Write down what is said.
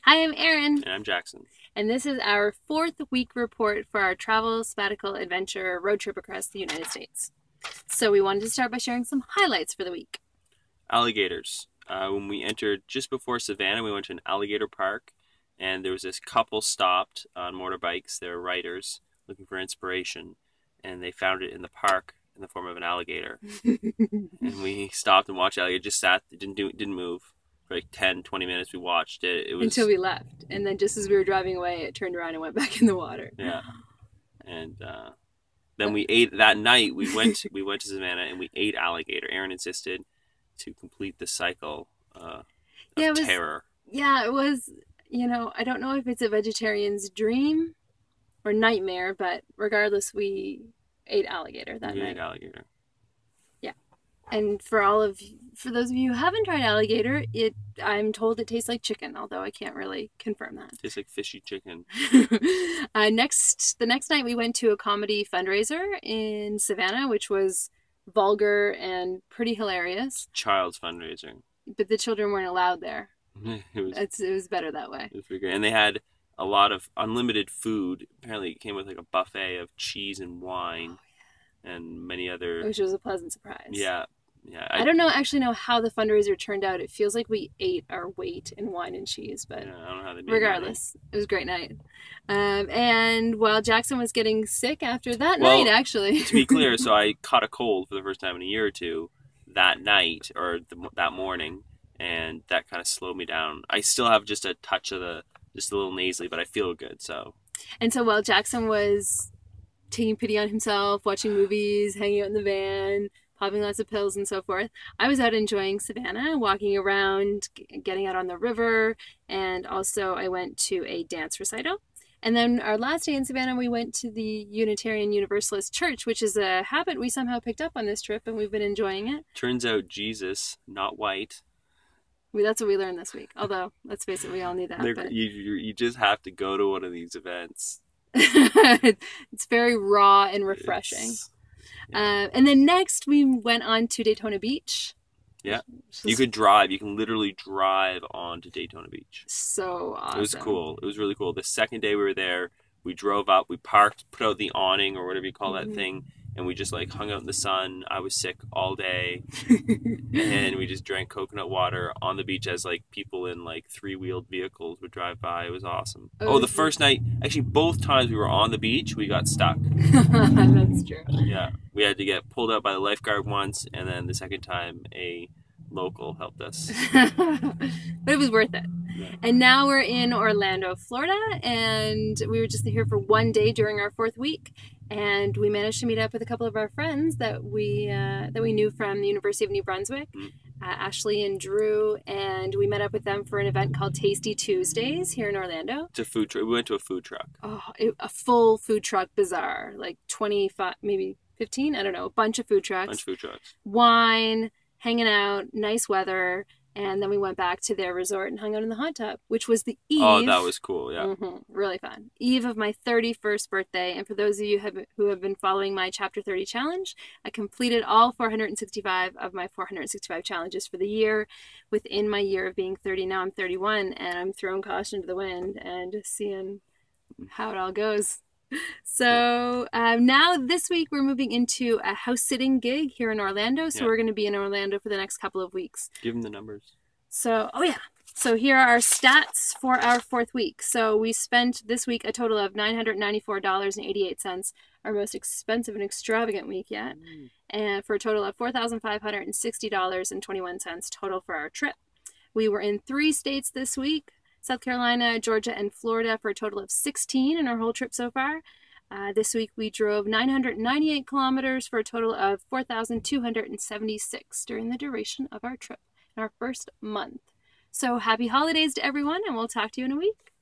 Hi, I'm Erin. And I'm Jackson. And this is our 4th week report for our travel, sabbatical, adventure, road trip across the United States. So we wanted to start by sharing some highlights for the week. Alligators. When we entered just before Savannah, we went to an alligator park, and there was this couple stopped on motorbikes. They were writers looking for inspiration, and they found it in the park in the form of an alligator. And we stopped and watched the alligator. Just sat, didn't move. For like 10, 20 minutes, we watched it. Until we left. And then just as we were driving away, it turned around and went back in the water. Yeah. And then we ate that night. We went to Savannah and we ate alligator. Erin insisted to complete the cycle of terror. Yeah, it was, I don't know if it's a vegetarian's dream or nightmare, but regardless, we ate alligator that night. We ate alligator. Yeah. And for those of you who haven't tried alligator, I'm told it tastes like chicken, although I can't really confirm that. It tastes like fishy chicken. The next night we went to a comedy fundraiser in Savannah, which was vulgar and pretty hilarious. Child's fundraiser. But the children weren't allowed there. It was better that way. It was pretty great. And they had a lot of unlimited food. Apparently it came with like a buffet of cheese and wine and many other... Which was a pleasant surprise. Yeah. I don't actually know how the fundraiser turned out. It feels like we ate our weight in wine and cheese, but I don't know how they made regardless, it was a great night. And while Jackson was getting sick after that night, actually. To be clear, so I caught a cold for the first time in a year or two that night or that morning, and that kind of slowed me down. I still have just a touch of just a little nasally, but I feel good. And so while Jackson was taking pity on himself, watching movies, hanging out in the van, popping lots of pills and so forth, I was out enjoying Savannah, walking around, getting out on the river, and also I went to a dance recital. And then our last day in Savannah, we went to the Unitarian Universalist Church, which is a habit we somehow picked up on this trip, and we've been enjoying it. Turns out Jesus, not white. That's what we learned this week. Although, let's face it, we all need that. But... You just have to go to one of these events. It's very raw and refreshing. Yeah. And then next we went on to Daytona Beach. Yeah. You could drive. You can literally drive on to Daytona Beach. So awesome. It was cool. It was really cool. The second day we were there, we drove up, we parked, put out the awning or whatever you call that thing, and we just like hung out in the sun. I was sick all day. And we just drank coconut water on the beach as like people in like 3-wheeled vehicles would drive by. It was awesome. The first night, actually both times we were on the beach, we got stuck. That's true. Yeah. We had to get pulled out by the lifeguard once, and then the second time a local helped us. But it was worth it. Yeah. And now we're in Orlando, Florida, and we were just here for one day during our 4th week. And we managed to meet up with a couple of our friends that we knew from the University of New Brunswick, Ashley and Drew, and we met up with them for an event called Tasty Tuesdays here in Orlando. It's a food truck. We went to a food truck. A full food truck bazaar, like 25, maybe 15, I don't know, a bunch of food trucks. Wine, hanging out, nice weather. And then we went back to their resort and hung out in the hot tub, which was the eve. Oh, that was cool, yeah. Really fun. Eve of my 31st birthday. And for those of you who have been following my Chapter 30 challenge, I completed all 465 of my 465 challenges for the year within my year of being 30. Now I'm 31, and I'm throwing caution to the wind and just seeing how it all goes. So now this week we're moving into a house sitting gig here in Orlando. So we're going to be in Orlando for the next couple of weeks. Give them the numbers. So, So here are our stats for our 4th week. So we spent this week a total of $994.88, our most expensive and extravagant week yet, and for a total of $4,560.21 total for our trip. We were in 3 states this week: South Carolina, Georgia, and Florida, for a total of 16 in our whole trip so far. This week we drove 998 kilometers for a total of 4,276 during the duration of our trip in our first month. So happy holidays to everyone, and we'll talk to you in a week.